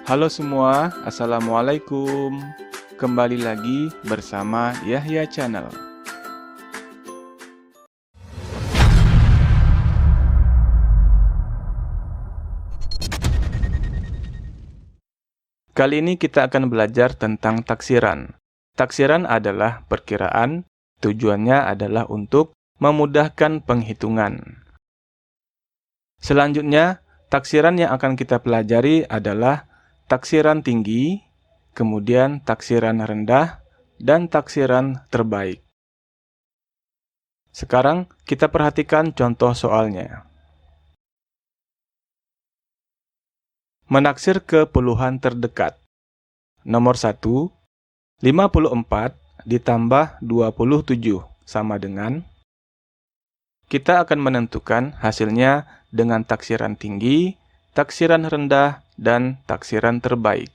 Halo semua, Assalamualaikum. Kembali lagi bersama Yahya Channel. Kali ini kita akan belajar tentang taksiran. Taksiran adalah perkiraan, tujuannya adalah untuk memudahkan penghitungan. Selanjutnya, taksiran yang akan kita pelajari adalah taksiran tinggi, kemudian taksiran rendah, dan taksiran terbaik. Sekarang kita perhatikan contoh soalnya. Menaksir ke puluhan terdekat. Nomor 1, 54 ditambah 27 sama dengan. Kita akan menentukan hasilnya dengan taksiran tinggi, taksiran rendah, dan taksiran terbaik.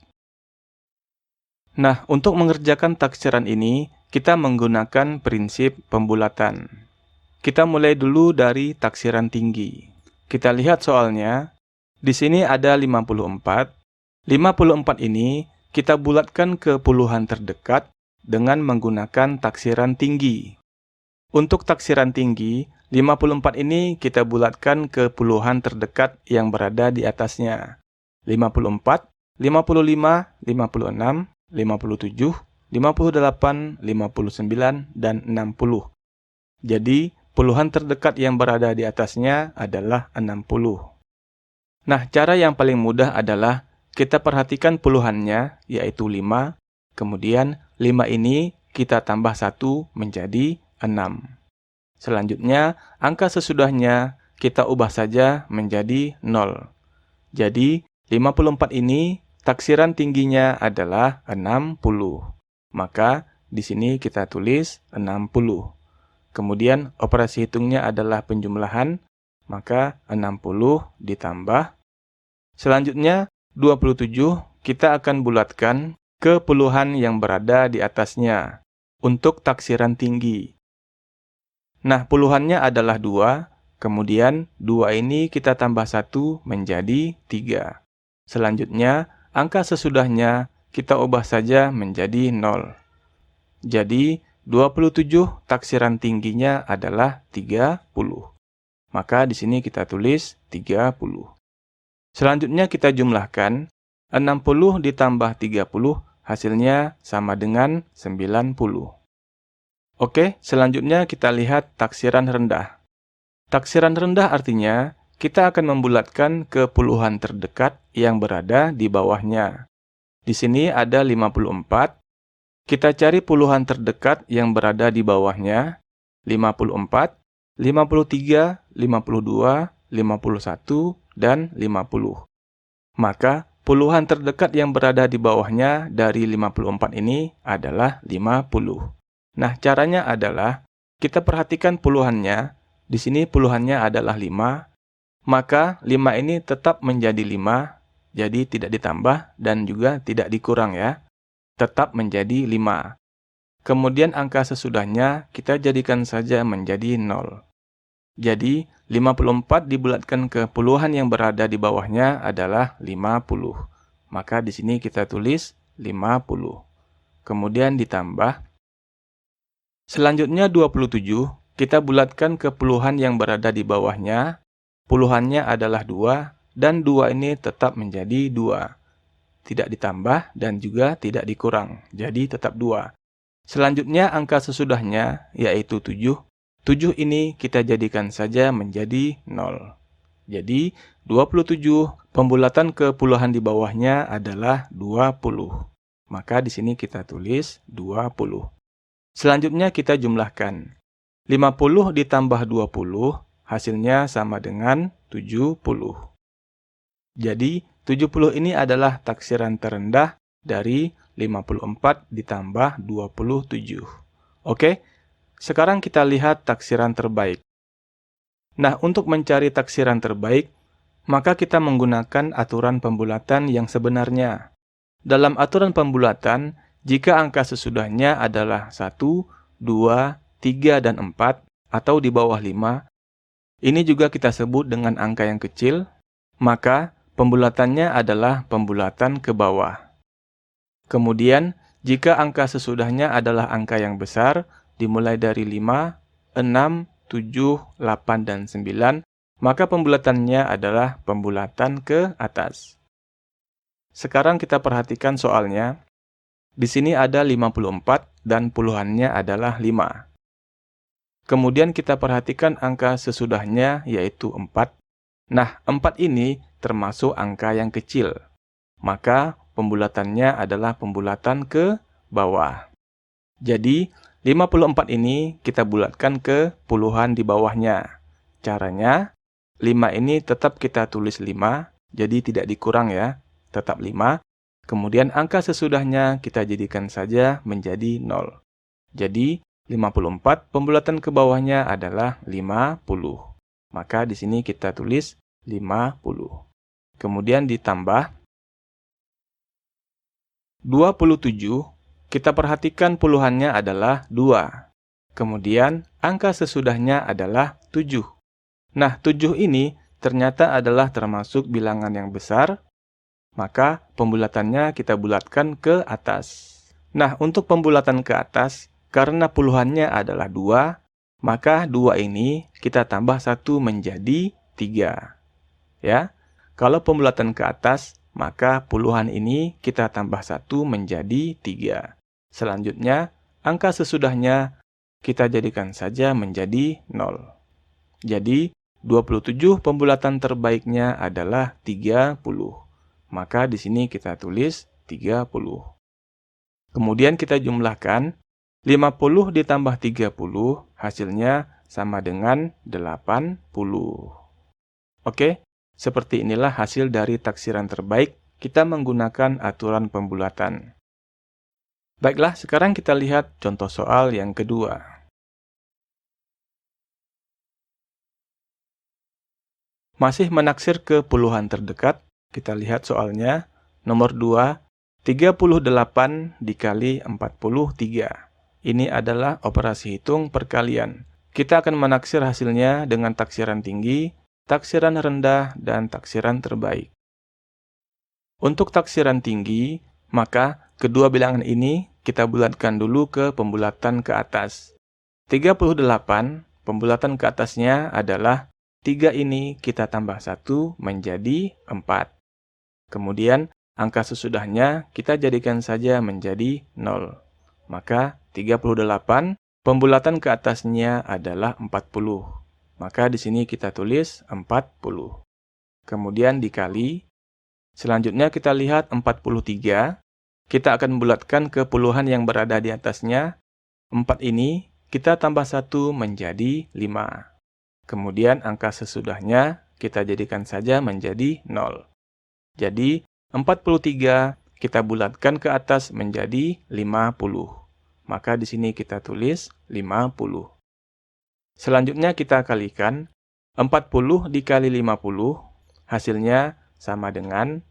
Nah, untuk mengerjakan taksiran ini, kita menggunakan prinsip pembulatan. Kita mulai dulu dari taksiran tinggi. Kita lihat soalnya. Di sini ada 54. 54 ini kita bulatkan ke puluhan terdekat dengan menggunakan taksiran tinggi. Untuk taksiran tinggi, 54 ini kita bulatkan ke puluhan terdekat yang berada di atasnya. 54, 55, 56, 57, 58, 59, dan 60. Jadi, puluhan terdekat yang berada di atasnya adalah 60. Nah, cara yang paling mudah adalah kita perhatikan puluhannya, yaitu 5. Kemudian, 5 ini kita tambah 1 menjadi 6. Selanjutnya, angka sesudahnya kita ubah saja menjadi 0. Jadi, 54 ini taksiran tingginya adalah 60. Maka, di sini kita tulis 60. Kemudian, operasi hitungnya adalah penjumlahan, maka 60 ditambah. Selanjutnya, 27 kita akan bulatkan ke puluhan yang berada di atasnya untuk taksiran tinggi. Nah, puluhannya adalah 2, kemudian 2 ini kita tambah 1 menjadi 3. Selanjutnya, angka sesudahnya kita ubah saja menjadi 0. Jadi, 27 taksiran tingginya adalah 30. Maka di sini kita tulis 30. Selanjutnya kita jumlahkan. 60 ditambah 30 hasilnya sama dengan 90. Oke, selanjutnya kita lihat taksiran rendah. Taksiran rendah artinya kita akan membulatkan ke puluhan terdekat yang berada di bawahnya. Di sini ada 54. Kita cari puluhan terdekat yang berada di bawahnya. 54, 53, 52, 51, dan 50. Maka, puluhan terdekat yang berada di bawahnya dari 54 ini adalah 50. Nah, caranya adalah kita perhatikan puluhannya. Di sini puluhannya adalah 5. Maka, 5 ini tetap menjadi 5, jadi tidak ditambah dan juga tidak dikurang ya. Tetap menjadi 5. Kemudian angka sesudahnya kita jadikan saja menjadi 0. Jadi, 54 dibulatkan ke puluhan yang berada di bawahnya adalah 50. Maka di sini kita tulis 50. Kemudian ditambah. Selanjutnya 27, kita bulatkan ke puluhan yang berada di bawahnya. Puluhannya adalah 2, dan 2 ini tetap menjadi 2. Tidak ditambah dan juga tidak dikurang, jadi tetap 2. Selanjutnya angka sesudahnya, yaitu 7. 7 ini kita jadikan saja menjadi 0. Jadi, 27 pembulatan ke puluhan di bawahnya adalah 20. Maka di sini kita tulis 20. Selanjutnya kita jumlahkan. 50 ditambah 20 hasilnya sama dengan 70. Jadi, 70 ini adalah taksiran terendah dari 54 ditambah 27. Oke? Sekarang kita lihat taksiran terbaik. Nah, untuk mencari taksiran terbaik, maka kita menggunakan aturan pembulatan yang sebenarnya. Dalam aturan pembulatan, jika angka sesudahnya adalah 1, 2, 3, dan 4, atau di bawah 5, ini juga kita sebut dengan angka yang kecil, maka pembulatannya adalah pembulatan ke bawah. Kemudian, jika angka sesudahnya adalah angka yang besar, dimulai dari 5, 6, 7, 8, dan 9, maka pembulatannya adalah pembulatan ke atas. Sekarang kita perhatikan soalnya. Di sini ada 54 dan puluhannya adalah 5. Kemudian kita perhatikan angka sesudahnya yaitu 4. Nah, 4 ini termasuk angka yang kecil. Maka pembulatannya adalah pembulatan ke bawah. Jadi, 54 ini kita bulatkan ke puluhan di bawahnya. Caranya, 5 ini tetap kita tulis 5, jadi tidak dikurang ya, tetap 5. Kemudian angka sesudahnya kita jadikan saja menjadi 0. Jadi, 54 pembulatan ke bawahnya adalah 50. Maka di sini kita tulis 50. Kemudian ditambah 27, kita perhatikan puluhannya adalah 2. Kemudian angka sesudahnya adalah 7. Nah, 7 ini ternyata adalah termasuk bilangan yang besar, maka pembulatannya kita bulatkan ke atas. Nah, untuk pembulatan ke atas, karena puluhannya adalah 2, maka 2 ini kita tambah 1 menjadi 3. Ya, kalau pembulatan ke atas, maka puluhan ini kita tambah 1 menjadi 3. Selanjutnya, angka sesudahnya kita jadikan saja menjadi 0. Jadi, 27 pembulatan terbaiknya adalah 30. Maka di sini kita tulis 30. Kemudian kita jumlahkan 50 ditambah 30, hasilnya sama dengan 80. Oke, seperti inilah hasil dari taksiran terbaik kita menggunakan aturan pembulatan. Baiklah, sekarang kita lihat contoh soal yang kedua. Masih menaksir ke puluhan terdekat. Kita lihat soalnya, nomor 2, 38 dikali 43. Ini adalah operasi hitung perkalian. Kita akan menaksir hasilnya dengan taksiran tinggi, taksiran rendah, dan taksiran terbaik. Untuk taksiran tinggi, maka kedua bilangan ini kita bulatkan dulu ke pembulatan ke atas. 38, pembulatan ke atasnya adalah 3 ini kita tambah 1 menjadi 4. Kemudian, angka sesudahnya kita jadikan saja menjadi 0. Maka, 38, pembulatan ke atasnya adalah 40. Maka di sini kita tulis 40. Kemudian dikali. Selanjutnya kita lihat 43. Kita akan bulatkan ke puluhan yang berada di atasnya. 4 ini kita tambah 1 menjadi 5. Kemudian angka sesudahnya kita jadikan saja menjadi 0. Jadi, 43 kita bulatkan ke atas menjadi 50. Maka di sini kita tulis 50. Selanjutnya kita kalikan 40 dikali 50, hasilnya sama dengan,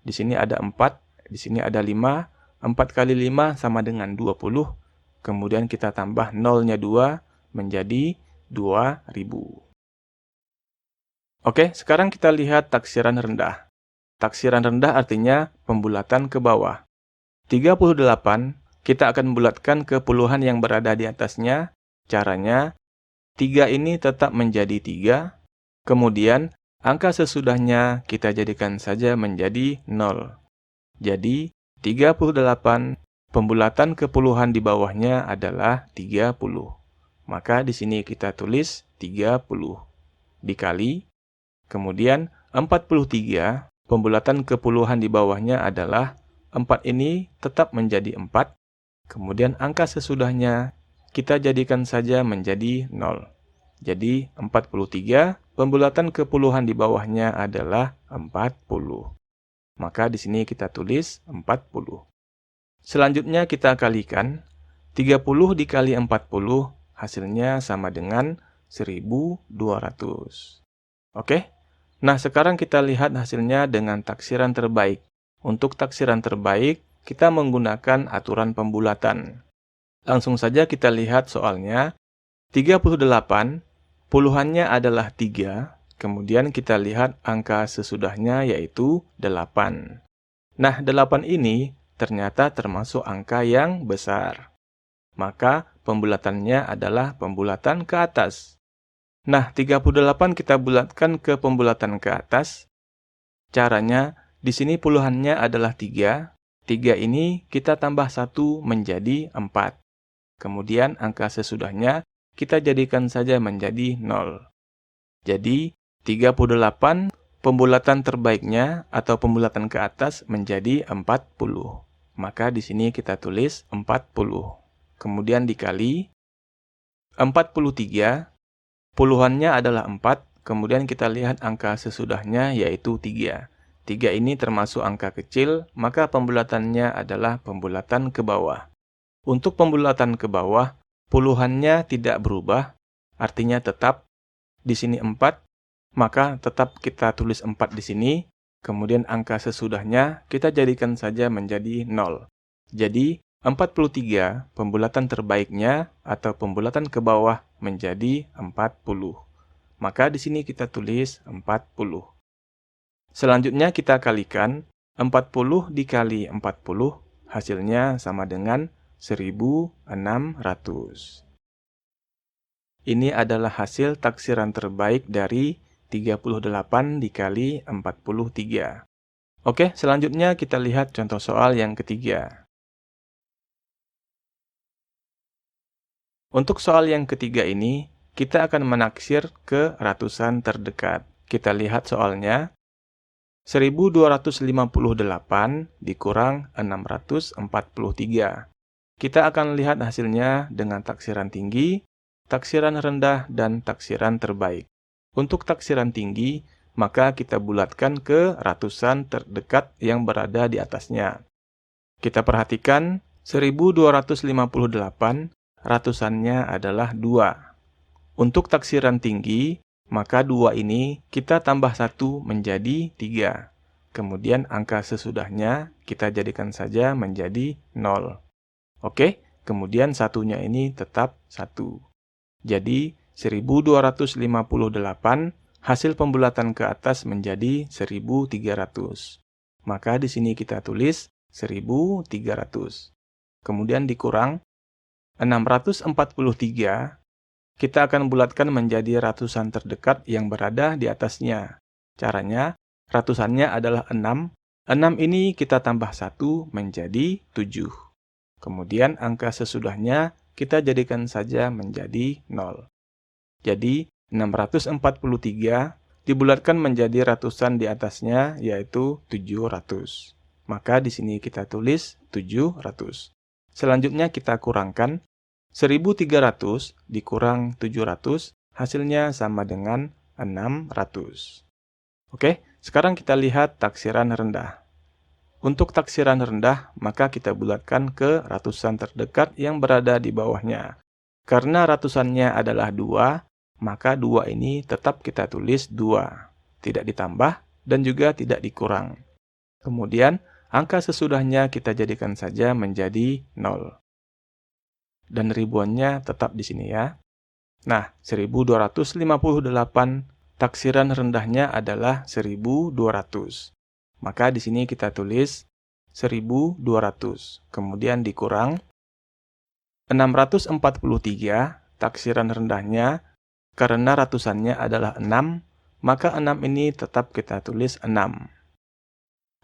di sini ada 4, di sini ada 5, 4 kali 5 sama dengan 20, kemudian kita tambah nolnya 2 menjadi 2000. Oke, sekarang kita lihat taksiran rendah. Taksiran rendah artinya pembulatan ke bawah. 38 kita akan bulatkan ke puluhan yang berada di atasnya. Caranya, 3 ini tetap menjadi 3. Kemudian, angka sesudahnya kita jadikan saja menjadi 0. Jadi, 38 pembulatan ke puluhan di bawahnya adalah 30. Maka di sini kita tulis 30. Dikali, kemudian 43 pembulatan ke puluhan di bawahnya adalah 4 ini tetap menjadi 4. Kemudian angka sesudahnya kita jadikan saja menjadi 0. Jadi 43 pembulatan ke puluhan di bawahnya adalah 40. Maka di sini kita tulis 40. Selanjutnya kita kalikan 30 dikali 40 hasilnya sama dengan 1200. Oke? Nah, sekarang kita lihat hasilnya dengan taksiran terbaik. Untuk taksiran terbaik, kita menggunakan aturan pembulatan. Langsung saja kita lihat soalnya. 38, puluhannya adalah 3, Kemudian kita lihat angka sesudahnya yaitu 8. Nah, 8 ini ternyata termasuk angka yang besar. Maka pembulatannya adalah pembulatan ke atas. Nah, 38 kita bulatkan ke pembulatan ke atas. Caranya, di sini puluhannya adalah 3. 3 ini kita tambah 1 menjadi 4. Kemudian angka sesudahnya kita jadikan saja menjadi 0. Jadi, 38 pembulatan terbaiknya atau pembulatan ke atas menjadi 40. Maka di sini kita tulis 40. Kemudian dikali 43, puluhannya adalah 4. Kemudian kita lihat angka sesudahnya yaitu 3. 3 ini termasuk angka kecil, maka pembulatannya adalah pembulatan ke bawah. Untuk pembulatan ke bawah, puluhannya tidak berubah, artinya tetap di sini 4, maka tetap kita tulis 4 di sini, kemudian angka sesudahnya kita jadikan saja menjadi 0. Jadi, 43 pembulatan terbaiknya atau pembulatan ke bawah menjadi 40. Maka di sini kita tulis 40. Selanjutnya kita kalikan 40 dikali 40, hasilnya sama dengan 1600. Ini adalah hasil taksiran terbaik dari 38 dikali 43. Oke, selanjutnya kita lihat contoh soal yang ketiga. Untuk soal yang ketiga ini, kita akan menaksir ke ratusan terdekat. Kita lihat soalnya. 1258 dikurang 643. Kita akan lihat hasilnya dengan taksiran tinggi, taksiran rendah, dan taksiran terbaik. Untuk taksiran tinggi, maka kita bulatkan ke ratusan terdekat yang berada di atasnya. Kita perhatikan 1258, ratusannya adalah 2. Untuk taksiran tinggi, maka 2 ini kita tambah 1 menjadi 3. Kemudian angka sesudahnya kita jadikan saja menjadi 0. Oke, kemudian satunya ini tetap 1. Jadi, 1258 hasil pembulatan ke atas menjadi 1300. Maka di sini kita tulis 1300. Kemudian dikurang 643. Kita akan bulatkan menjadi ratusan terdekat yang berada di atasnya. Caranya, ratusannya adalah 6. 6 ini kita tambah 1 menjadi 7. Kemudian angka sesudahnya kita jadikan saja menjadi 0. Jadi, 643 dibulatkan menjadi ratusan di atasnya, yaitu 700. Maka di sini kita tulis 700. Selanjutnya kita kurangkan 1300 dikurang 700, hasilnya sama dengan 600. Oke, sekarang kita lihat taksiran rendah. Untuk taksiran rendah, maka kita bulatkan ke ratusan terdekat yang berada di bawahnya. Karena ratusannya adalah 2, maka 2 ini tetap kita tulis 2. Tidak ditambah dan juga tidak dikurang. Kemudian, angka sesudahnya kita jadikan saja menjadi 0. Dan ribuannya tetap di sini ya. Nah, 1258 taksiran rendahnya adalah 1200. Maka di sini kita tulis 1200. Kemudian dikurang 643 taksiran rendahnya karena ratusannya adalah 6, maka 6 ini tetap kita tulis 6.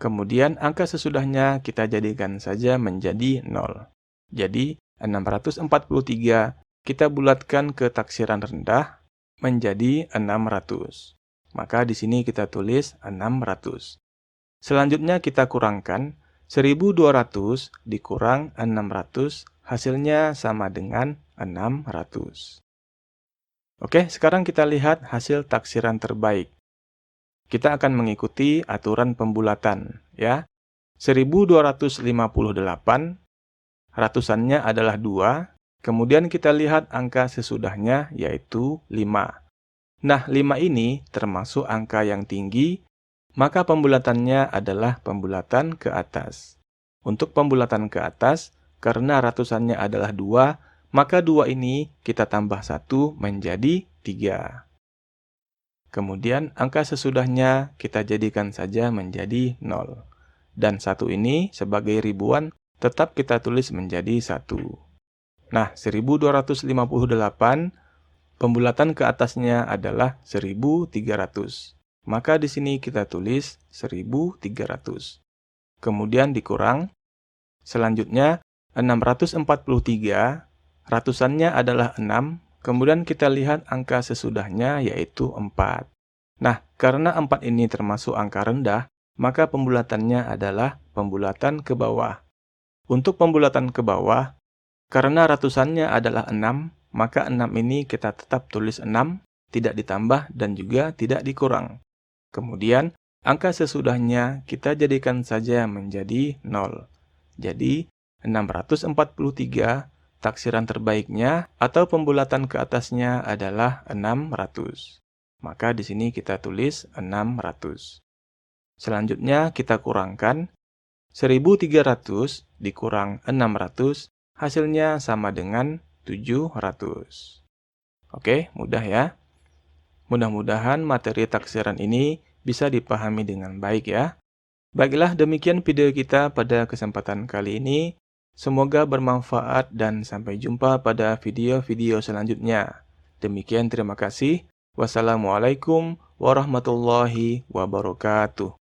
Kemudian angka sesudahnya kita jadikan saja menjadi 0. Jadi 643 kita bulatkan ke taksiran rendah menjadi 600. Maka di sini kita tulis 600. Selanjutnya kita kurangkan 1200 dikurang 600, hasilnya sama dengan 600. Oke, sekarang kita lihat hasil taksiran terbaik. Kita akan mengikuti aturan pembulatan ya. 1258 ratusannya adalah 2, kemudian kita lihat angka sesudahnya yaitu 5. Nah, 5 ini termasuk angka yang tinggi, maka pembulatannya adalah pembulatan ke atas. Untuk pembulatan ke atas, karena ratusannya adalah 2, maka 2 ini kita tambah 1 menjadi 3. Kemudian angka sesudahnya kita jadikan saja menjadi 0. Dan 1 ini sebagai ribuan tetap kita tulis menjadi 1. Nah, 1258, pembulatan ke atasnya adalah 1300. Maka di sini kita tulis 1300. Kemudian dikurang. Selanjutnya 643, ratusannya adalah 6. Kemudian kita lihat angka sesudahnya yaitu 4. Nah, karena 4 ini termasuk angka rendah, maka pembulatannya adalah pembulatan ke bawah. Untuk pembulatan ke bawah, karena ratusannya adalah 6, maka 6 ini kita tetap tulis 6, tidak ditambah dan juga tidak dikurang. Kemudian, angka sesudahnya kita jadikan saja menjadi 0. Jadi, 643 taksiran terbaiknya atau pembulatan ke atasnya adalah 600. Maka di sini kita tulis 600. Selanjutnya kita kurangkan. 1300 dikurang 600, hasilnya sama dengan 700. Oke, mudah ya. Mudah-mudahan materi taksiran ini bisa dipahami dengan baik ya. Baiklah, demikian video kita pada kesempatan kali ini. Semoga bermanfaat dan sampai jumpa pada video-video selanjutnya. Demikian, terima kasih. Wassalamualaikum warahmatullahi wabarakatuh.